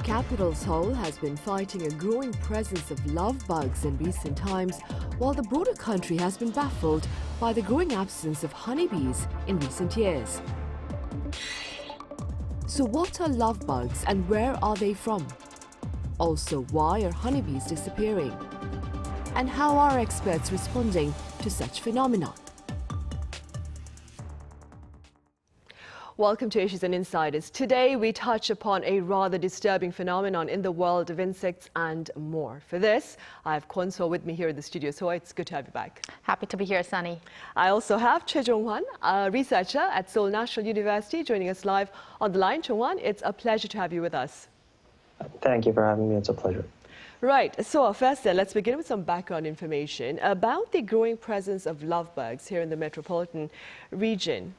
Capital Seoul has been fighting a growing presence of lovebugs in recent times, while the broader country has been baffled by the growing absence of honeybees in recent years. So what are lovebugs and where are they from? Also, why are honeybees disappearing? And how are experts responding to such phenomena? Welcome to Issues and Insiders. Today we touch upon a rather disturbing phenomenon in the world of insects and more. For this, I have Kwon Soa with me here in the studio. So it's good to have you back. Happy to be here, Sunny. I also have Choi Jonghwan, a researcher at Seoul National University, joining us live on the line. Jonghwan, it's a pleasure to have you with us. Thank you for having me. It's a pleasure. Right. So first then, let's begin with some background information about the growing presence of lovebugs here in the metropolitan region.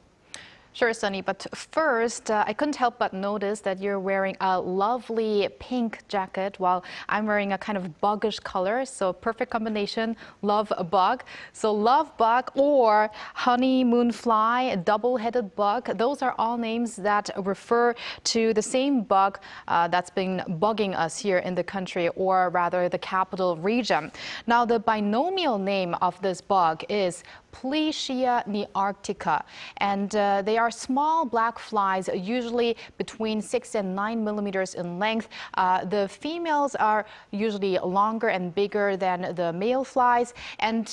Sure, Sunny, but first, I couldn't help but notice that you're wearing a lovely pink jacket while I'm wearing a kind of buggish color, so perfect combination, Lovebug. So Lovebug or honeymoon fly, double-headed bug, those are all names that refer to the same bug that's been bugging us here in the country, or rather the capital region. Now, the binomial name of this bug is Plesia nearctica, and they are small black flies, usually between 6 and 9 millimeters in length. The females are usually longer and bigger than the male flies, and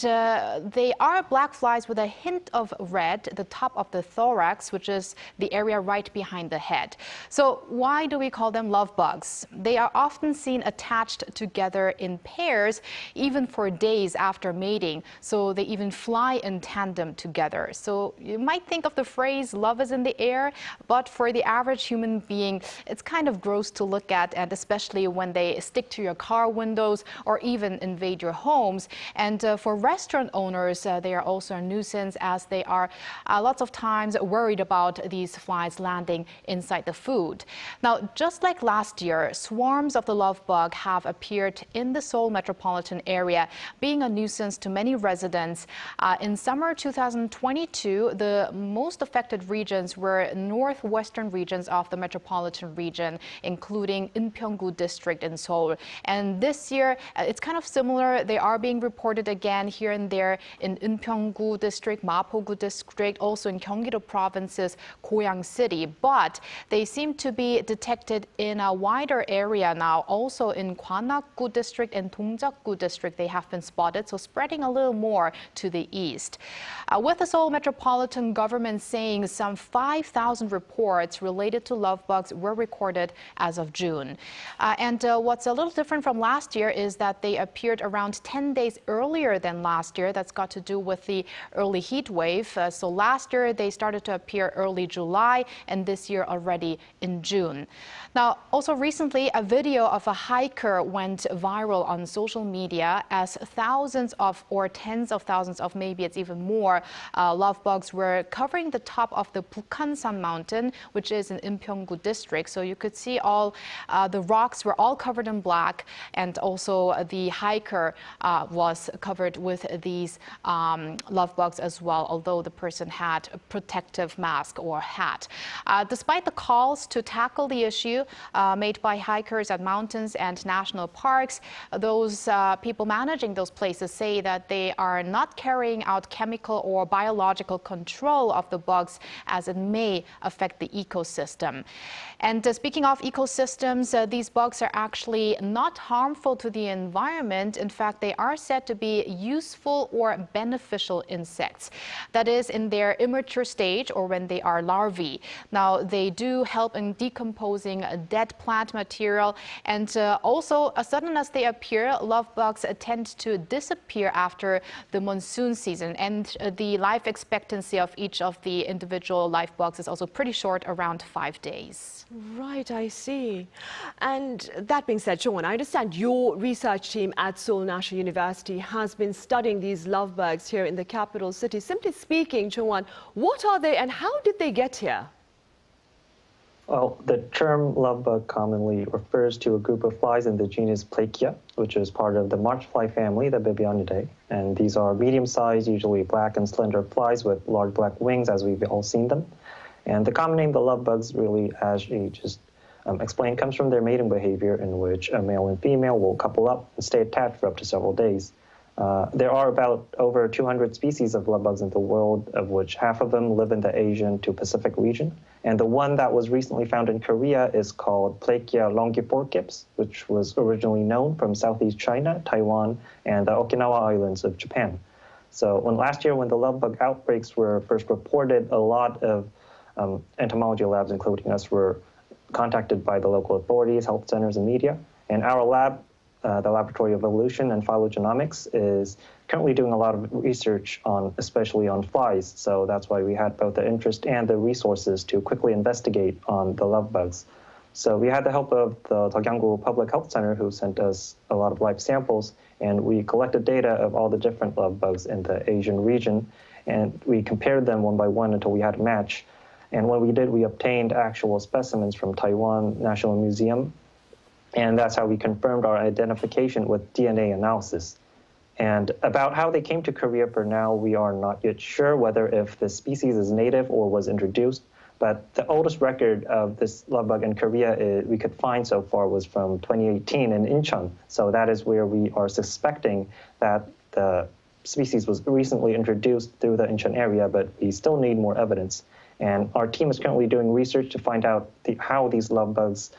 they are black flies with a hint of red, the top of the thorax, which is the area right behind the head. So why do we call them love bugs? They are often seen attached together in pairs, even for days after mating. So they even fly in tandem together. So you might think of the phrase love is in the air, but for the average human being, it's kind of gross to look at, and especially when they stick to your car windows or even invade your homes. And for restaurant owners, they are also a nuisance, as they are lots of times worried about these flies landing inside the food. Now, just like last year, swarms of the love bug have appeared in the Seoul metropolitan area, being a nuisance to many residents. In summer 2022, the most affected regions were northwestern regions of the metropolitan region, including Inpyeonggu district in Seoul. And this year, it's kind of similar. They are being reported again here and there in Inpyeonggu district, Mapogu district, also in Gyeonggi-do province's Goyang City. But they seem to be detected in a wider area now. Also in Gwanak-gu district and Dongjak-gu district, they have been spotted, so spreading a little more to the east. With the Seoul metropolitan government saying some 5,000 reports related to lovebugs were recorded as of June. And what's a little different from last year is that they appeared around 10 days earlier than last year. That's got to do with the early heat wave. So last year they started to appear early July, and this year already in June. Now, also recently, a video of a hiker went viral on social media as thousands of, or tens of thousands of, maybe it's even more, lovebugs were covering the top of the Bukhansan mountain, which is in Inpyeonggu district. So you could see all the rocks were all covered in black, and also the hiker was covered with these lovebugs as well, although the person had a protective mask or hat. Despite the calls to tackle the issue made by hikers at mountains and national parks, those people managing those places say that they are not carrying out chemical or biological control of the bugs, as it may affect the ecosystem. And speaking of ecosystems, these bugs are actually not harmful to the environment. In fact, they are said to be useful or beneficial insects. That is, in their immature stage or when they are larvae. Now, they do help in decomposing dead plant material, and also, as sudden as they appear, love bugs tend to disappear after the monsoon season, and the life expectancy of each of the individual live bugs is also pretty short, around 5 days. Right, I see. And that being said, Jonghwan, I understand your research team at Seoul National University has been studying these lovebugs here in the capital city. Simply speaking, Jonghwan, what are they and how did they get here? Well, the term lovebug commonly refers to a group of flies in the genus Plachia, which is part of the marchfly family, the Bibionidae. And these are medium-sized, usually black and slender flies with large black wings, as we've all seen them. And the common name, the lovebugs, really, as you just explained comes from their mating behavior, in which a male and female will couple up and stay attached for up to several days. There are about over 200 species of lovebugs in the world, of which half of them live in the Asian to Pacific region. And the one that was recently found in Korea is called Plachia longiporcips, which was originally known from Southeast China, Taiwan, and the Okinawa Islands of Japan. So last year, when the lovebug outbreaks were first reported, a lot of entomology labs, including us, were contacted by the local authorities, health centers, and media. And our lab, the Laboratory of Evolution and Phylogenomics, is currently doing a lot of research especially on flies. So that's why we had both the interest and the resources to quickly investigate on the lovebugs. So we had the help of the Deokyangu Public Health Center, who sent us a lot of live samples, and we collected data of all the different lovebugs in the Asian region, and we compared them one by one until we had a match. And when we did, we obtained actual specimens from Taiwan National Museum, and that's how we confirmed our identification with DNA analysis. And about how they came to Korea, for now, we are not yet sure whether if the species is native or was introduced. But the oldest record of this lovebug in Korea we could find so far was from 2018 in Incheon. So that is where we are suspecting that the species was recently introduced through the Incheon area, but we still need more evidence. And our team is currently doing research to find out how these lovebugs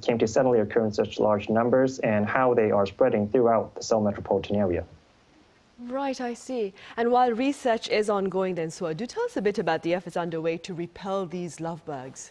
came to suddenly occur in such large numbers and how they are spreading throughout the Seoul metropolitan area. Right, I see. And while research is ongoing then, Soa, do tell us a bit about the efforts underway to repel these lovebugs.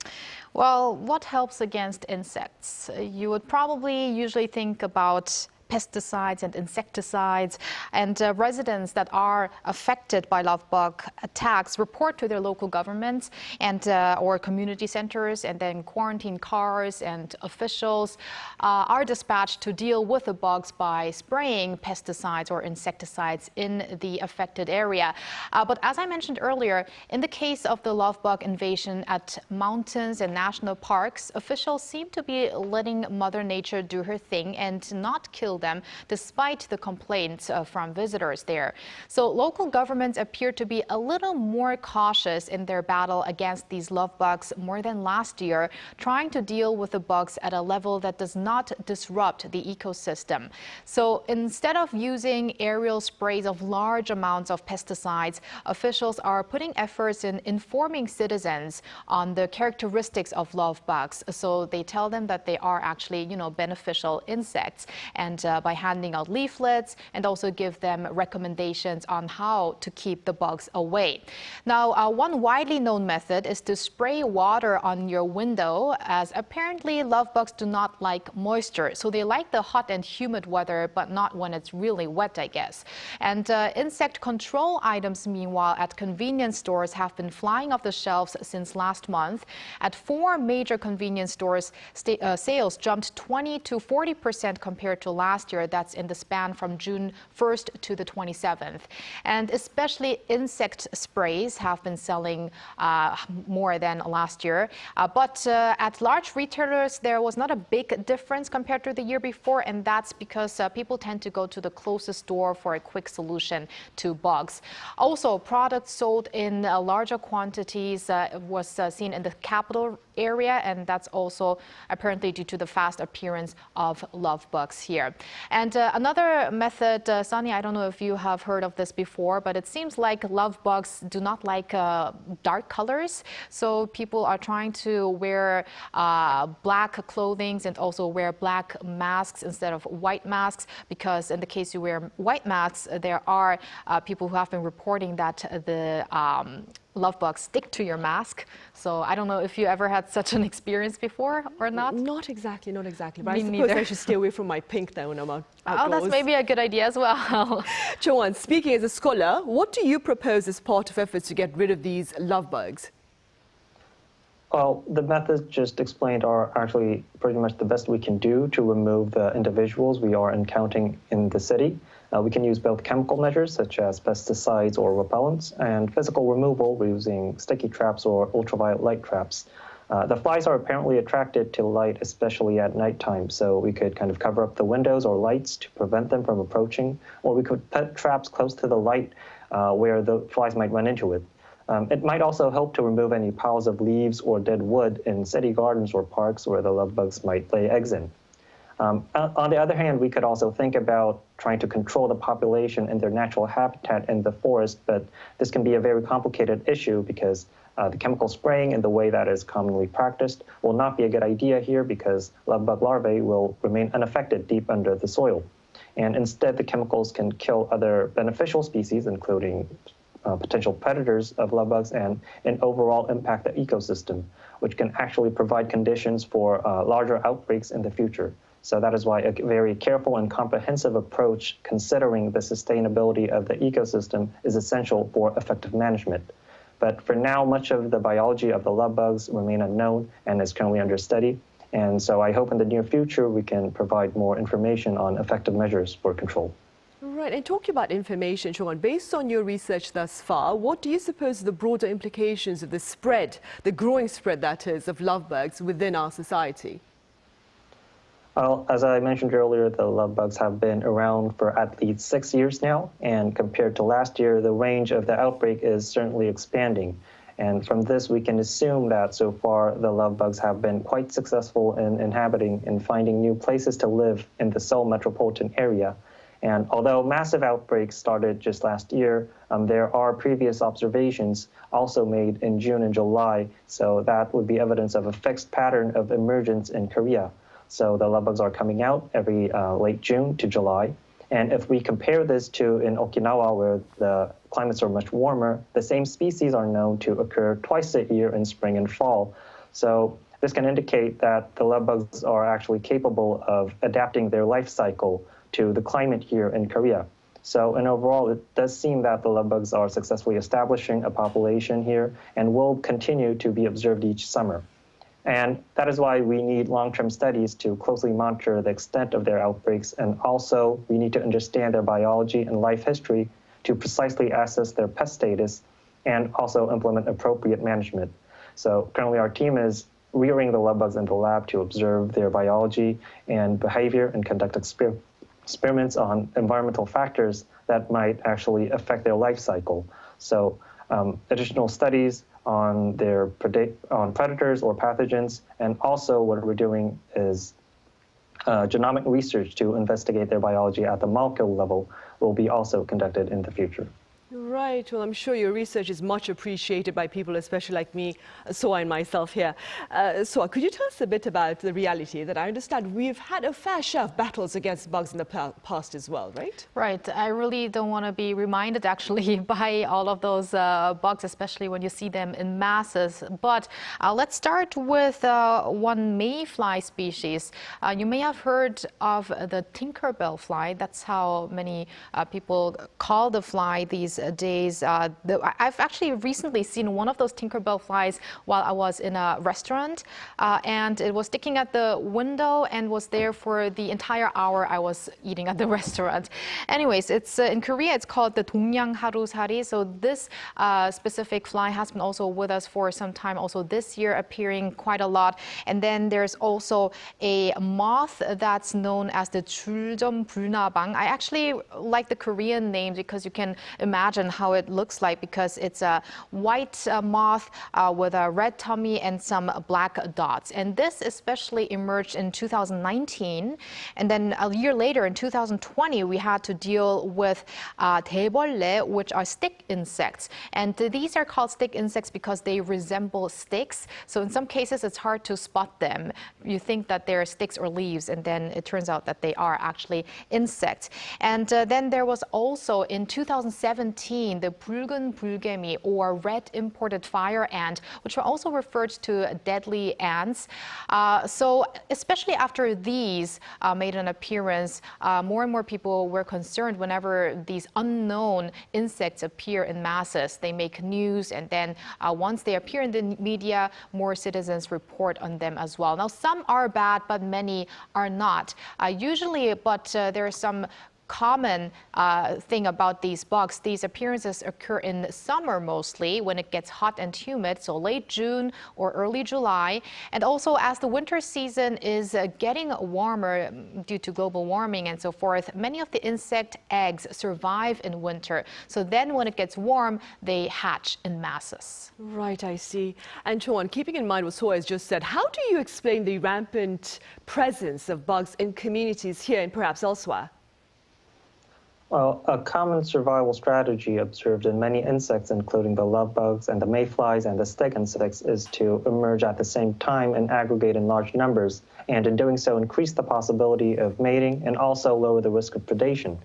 Well, what helps against insects? You would probably usually think about pesticides and insecticides, and residents that are affected by lovebug attacks report to their local governments and or community centers, and then quarantine cars and officials are dispatched to deal with the bugs by spraying pesticides or insecticides in the affected area. But as I mentioned earlier, in the case of the lovebug invasion at mountains and national parks, officials seem to be letting Mother Nature do her thing and not kill them, despite the complaints from visitors there. So local governments appear to be a little more cautious in their battle against these lovebugs more than last year, trying to deal with the bugs at a level that does not disrupt the ecosystem. So instead of using aerial sprays of large amounts of pesticides, officials are putting efforts in informing citizens on the characteristics of lovebugs. So they tell them that they are actually, beneficial insects, and by handing out leaflets, and also give them recommendations on how to keep the bugs away. Now, one widely known method is to spray water on your window, as apparently lovebugs do not like moisture. So they like the hot and humid weather, but not when it's really wet, I guess. And insect control items, meanwhile, at convenience stores have been flying off the shelves since last month. At 4 major convenience stores, sales jumped 20 to 40% compared to last year. That's in the span from June 1st to the 27th. And especially insect sprays have been selling more than last year. But at large retailers, there was not a big difference compared to the year before. And that's because people tend to go to the closest store for a quick solution to bugs. Also, products sold in larger quantities was seen in the capital area, and that's also apparently due to the fast appearance of lovebugs here. And another method, Sunny, I don't know if you have heard of this before, but it seems like lovebugs do not like dark colors. So people are trying to wear black clothing and also wear black masks instead of white masks, because in the case you wear white masks, there are people who have been reporting that the lovebugs stick to your mask. So I don't know if you ever had such an experience before or not. Not exactly. But Me I suppose neither. I should stay away from my pink then when I'm outdoors. Oh, that's maybe a good idea as well. Jonghwan, speaking as a scholar, what do you propose as part of efforts to get rid of these lovebugs? Well, the methods just explained are actually pretty much the best we can do to remove the individuals we are encountering in the city. We can use both chemical measures, such as pesticides or repellents, and physical removal using sticky traps or ultraviolet light traps. The flies are apparently attracted to light, especially at nighttime, so we could kind of cover up the windows or lights to prevent them from approaching, or we could put traps close to the light where the flies might run into it. It might also help to remove any piles of leaves or dead wood in city gardens or parks where the love bugs might lay eggs in. On the other hand, we could also think about trying to control the population in their natural habitat in the forest, but this can be a very complicated issue because the chemical spraying in the way that is commonly practiced will not be a good idea here because love bug larvae will remain unaffected deep under the soil. And instead, the chemicals can kill other beneficial species, including potential predators of love bugs and overall impact the ecosystem, which can actually provide conditions for larger outbreaks in the future. So that is why a very careful and comprehensive approach considering the sustainability of the ecosystem is essential for effective management. But for now, much of the biology of the love bugs remain unknown and is currently under study. And so I hope in the near future we can provide more information on effective measures for control. Right, and talking about information, Chongwan, based on your research thus far, what do you suppose are the broader implications of the spread, the growing spread that is, of love bugs within our society? Well, as I mentioned earlier, the love bugs have been around for at least 6 years now, and compared to last year, the range of the outbreak is certainly expanding. And from this, we can assume that so far the love bugs have been quite successful in inhabiting and finding new places to live in the Seoul metropolitan area. And although massive outbreaks started just last year, there are previous observations also made in June and July, so that would be evidence of a fixed pattern of emergence in Korea. So the love bugs are coming out every late June to July. And if we compare this to in Okinawa, where the climates are much warmer, the same species are known to occur twice a year in spring and fall. So this can indicate that the love bugs are actually capable of adapting their life cycle to the climate here in Korea. So in overall, it does seem that the love bugs are successfully establishing a population here and will continue to be observed each summer. And that is why we need long-term studies to closely monitor the extent of their outbreaks, and also we need to understand their biology and life history to precisely assess their pest status and also implement appropriate management. So currently our team is rearing the love bugs in the lab to observe their biology and behavior and conduct experiments on environmental factors that might actually affect their life cycle. So additional studies on their predators or pathogens, and also what we're doing is genomic research to investigate their biology at the molecule level will be also conducted in the future. Right. Well, I'm sure your research is much appreciated by people, especially like me, Soa and myself here. Soa, could you tell us a bit about the reality that I understand we've had a fair share of battles against bugs in the past as well, right? Right. I really don't want to be reminded actually by all of those bugs, especially when you see them in masses. But let's start with one mayfly species. You may have heard of the Tinkerbell fly. That's how many people call the fly these days. I've actually recently seen one of those Tinkerbell flies while I was in a restaurant, and it was sticking at the window and was there for the entire hour I was eating at the restaurant. Anyways, it's in Korea, it's called the 동양 하루살이. So this specific fly has been also with us for some time, also this year appearing quite a lot. And then there's also a moth that's known as the 줄점 불나방. I actually like the Korean name because you can imagine how it looks like, because it's a white moth with a red tummy and some black dots. And this especially emerged in 2019. And then a year later, in 2020, we had to deal with 대벌레, which are stick insects. And these are called stick insects because they resemble sticks. So in some cases, it's hard to spot them. You think that they're sticks or leaves, and then it turns out that they are actually insects. And then there was also in 2017, the 붉은 불개미, or red imported fire ant, which were also referred to deadly ants. So especially after these made an appearance, more and more people were concerned whenever these unknown insects appear in masses. They make news, and then once they appear in the media, more citizens report on them as well. Now, some are bad, but many are not. Usually, but there are some common thing about these bugs. These appearances occur in summer mostly when it gets hot and humid, so late June or early July. And also as the winter season is getting warmer due to global warming and so forth, many of the insect eggs survive in winter. So then when it gets warm, they hatch in masses. Right, I see. And Choi, keeping in mind what Soa has just said, how do you explain the rampant presence of bugs in communities here and perhaps elsewhere? Well, a common survival strategy observed in many insects, including the love bugs and the mayflies and the stick insects, is to emerge at the same time and aggregate in large numbers, and in doing so increase the possibility of mating and also lower the risk of predation.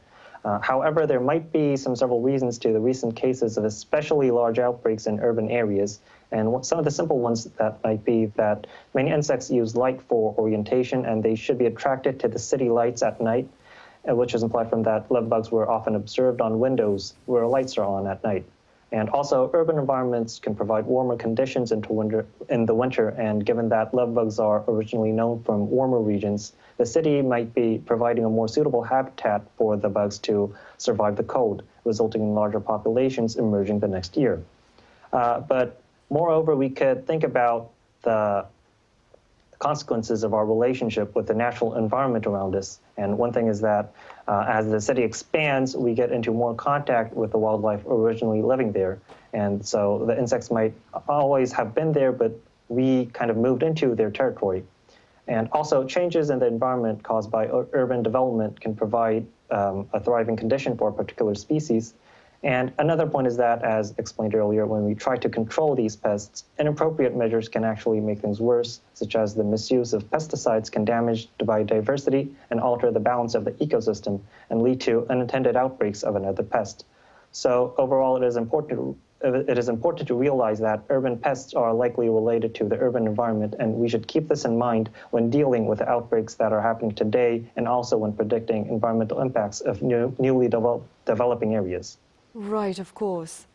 However, there might be several reasons to the recent cases of especially large outbreaks in urban areas, and some of the simple ones that might be that many insects use light for orientation, and they should be attracted to the city lights at night, which is implied from that love bugs were often observed on windows where lights are on at night. And also, urban environments can provide warmer conditions in the winter, and given that love bugs are originally known from warmer regions, the city might be providing a more suitable habitat for the bugs to survive the cold, resulting in larger populations emerging the next year. But moreover, we could think about the consequences of our relationship with the natural environment around us. And one thing is that as the city expands, we get into more contact with the wildlife originally living there. And so the insects might always have been there, but we kind of moved into their territory. And also changes in the environment caused by urban development can provide a thriving condition for a particular species. And another point is that, as explained earlier, when we try to control these pests, inappropriate measures can actually make things worse, such as the misuse of pesticides can damage the biodiversity and alter the balance of the ecosystem and lead to unintended outbreaks of another pest. So overall, it is important to realize that urban pests are likely related to the urban environment, and we should keep this in mind when dealing with the outbreaks that are happening today and also when predicting environmental impacts of newly developing areas. Right, of course.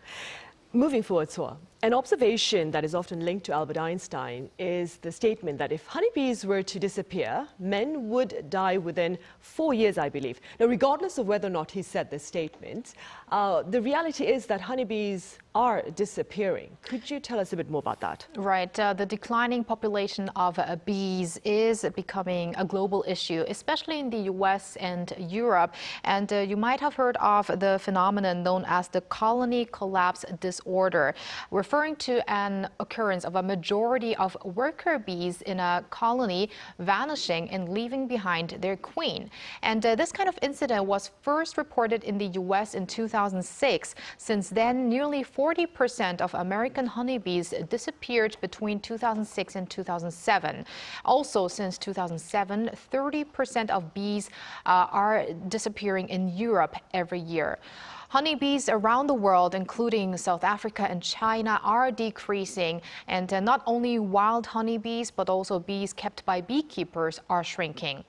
Moving forward, Soa, an observation that is often linked to Albert Einstein is the statement that if honeybees were to disappear, men would die within 4 years, I believe. Now, regardless of whether or not he said this statement, the reality is that honeybees are disappearing. Could you tell us a bit more about that? Right. The declining population of bees is becoming a global issue, especially in the US and Europe. And you might have heard of the phenomenon known as the colony collapse disorder, referring to an occurrence of a majority of worker bees in a colony vanishing and leaving behind their queen. And this kind of incident was first reported in the US in 2006. Since then, nearly 40% of American honeybees disappeared between 2006 and 2007. Also, since 2007, 30% of bees are disappearing in Europe every year. Honeybees around the world, including South Africa and China, are decreasing. And not only wild honeybees, but also bees kept by beekeepers are shrinking.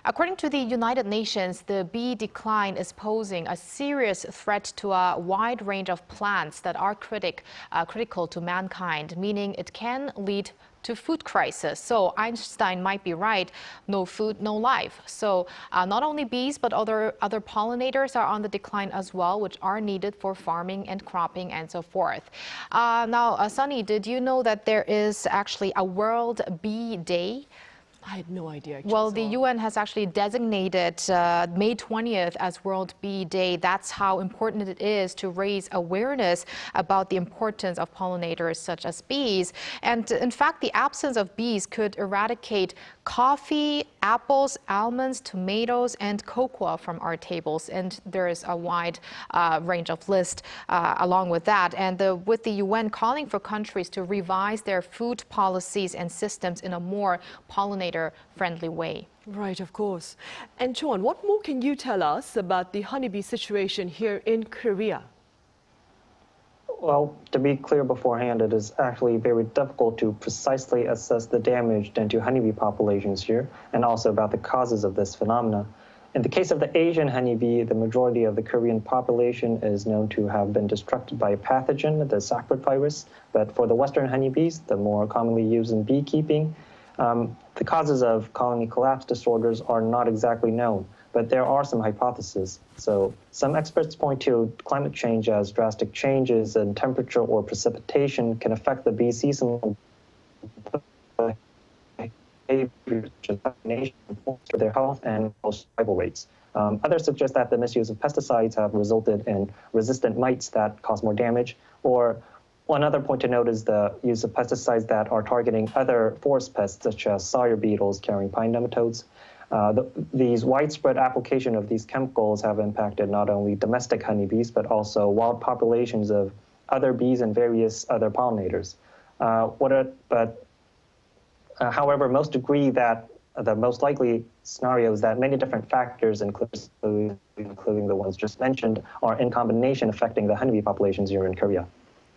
According to the United Nations, the bee decline is posing a serious threat to a wide range of plants that are critical to mankind, meaning it can lead to food crisis. So Einstein might be right, no food, no life. So not only bees, but other pollinators are on the decline as well, which are needed for farming and cropping and so forth. Now, Sunny, did you know that there is actually a World Bee Day? I had no idea. Well, the UN has actually designated May 20th as World Bee Day. That's how important it is to raise awareness about the importance of pollinators such as bees. And in fact, the absence of bees could eradicate coffee, apples, almonds, tomatoes, and cocoa from our tables. And there is a wide range of list along with that. And with the UN calling for countries to revise their food policies and systems in a more pollinator-friendly way. Right, of course. And Choi, what more can you tell us about the honeybee situation here in Korea? Well, to be clear beforehand, it is actually very difficult to precisely assess the damage done to honeybee populations here, and also about the causes of this phenomena. In the case of the Asian honeybee, the majority of the Korean population is known to have been destructed by a pathogen, the saprophyte virus. But for the Western honeybees, the more commonly used in beekeeping, The causes of colony collapse disorders are not exactly known, but there are some hypotheses. So some experts point to climate change as drastic changes in temperature or precipitation can affect the bee seasonal behavior, for their health and survival rates. Others suggest that the misuse of pesticides have resulted in resistant mites that cause more damage. Or one other point to note is the use of pesticides that are targeting other forest pests, such as sire beetles carrying pine nematodes. These widespread application of these chemicals have impacted not only domestic honeybees, but also wild populations of other bees and various other pollinators. However, most agree that the most likely scenario is that many different factors, including the ones just mentioned, are in combination affecting the honeybee populations here in Korea.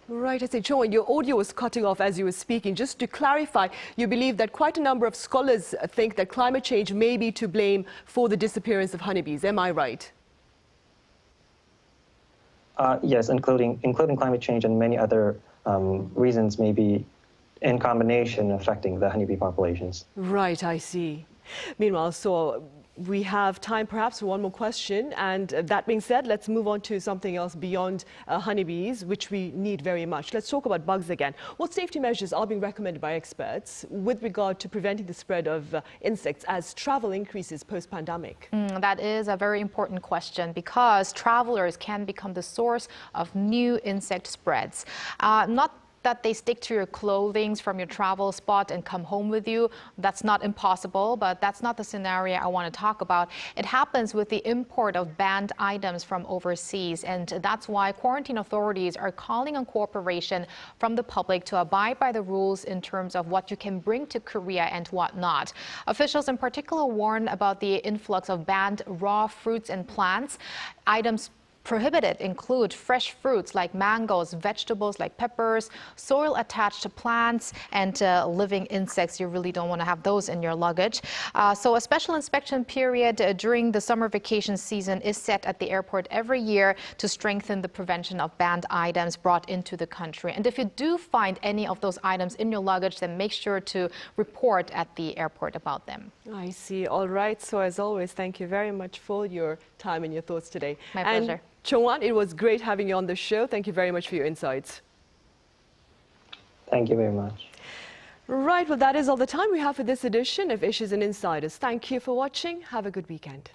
Right, I see. Jonghwan, your audio was cutting off as you were speaking. Just to clarify, you believe that quite a number of scholars think that climate change may be to blame for the disappearance of honeybees. Am I right? Yes, including climate change and many other reasons may be in combination affecting the honeybee populations. Right, I see. Meanwhile, so we have time perhaps for one more question. And that being said, let's move on to something else beyond honeybees, which we need very much. Let's talk about bugs again. What safety measures are being recommended by experts with regard to preventing the spread of insects as travel increases post-pandemic? That is a very important question because travelers can become the source of new insect spreads. Not that they stick to your clothing from your travel spot and come home with you. That's not impossible, but that's not the scenario I want to talk about. It happens with the import of banned items from overseas, and that's why quarantine authorities are calling on cooperation from the public to abide by the rules in terms of what you can bring to Korea and what not. Officials in particular warn about the influx of banned raw fruits and plants. Items prohibited include fresh fruits like mangoes, vegetables like peppers, soil-attached plants, and living insects. You really don't want to have those in your luggage. So a special inspection period during the summer vacation season is set at the airport every year to strengthen the prevention of banned items brought into the country. And if you do find any of those items in your luggage, then make sure to report at the airport about them. I see. All right. So as always, thank you very much for your time and your thoughts today. My pleasure. Jonghwan, it was great having you on the show. Thank you very much for your insights. Thank you very much. Right, well, that is all the time we have for this edition of Issues and Insiders. Thank you for watching. Have a good weekend.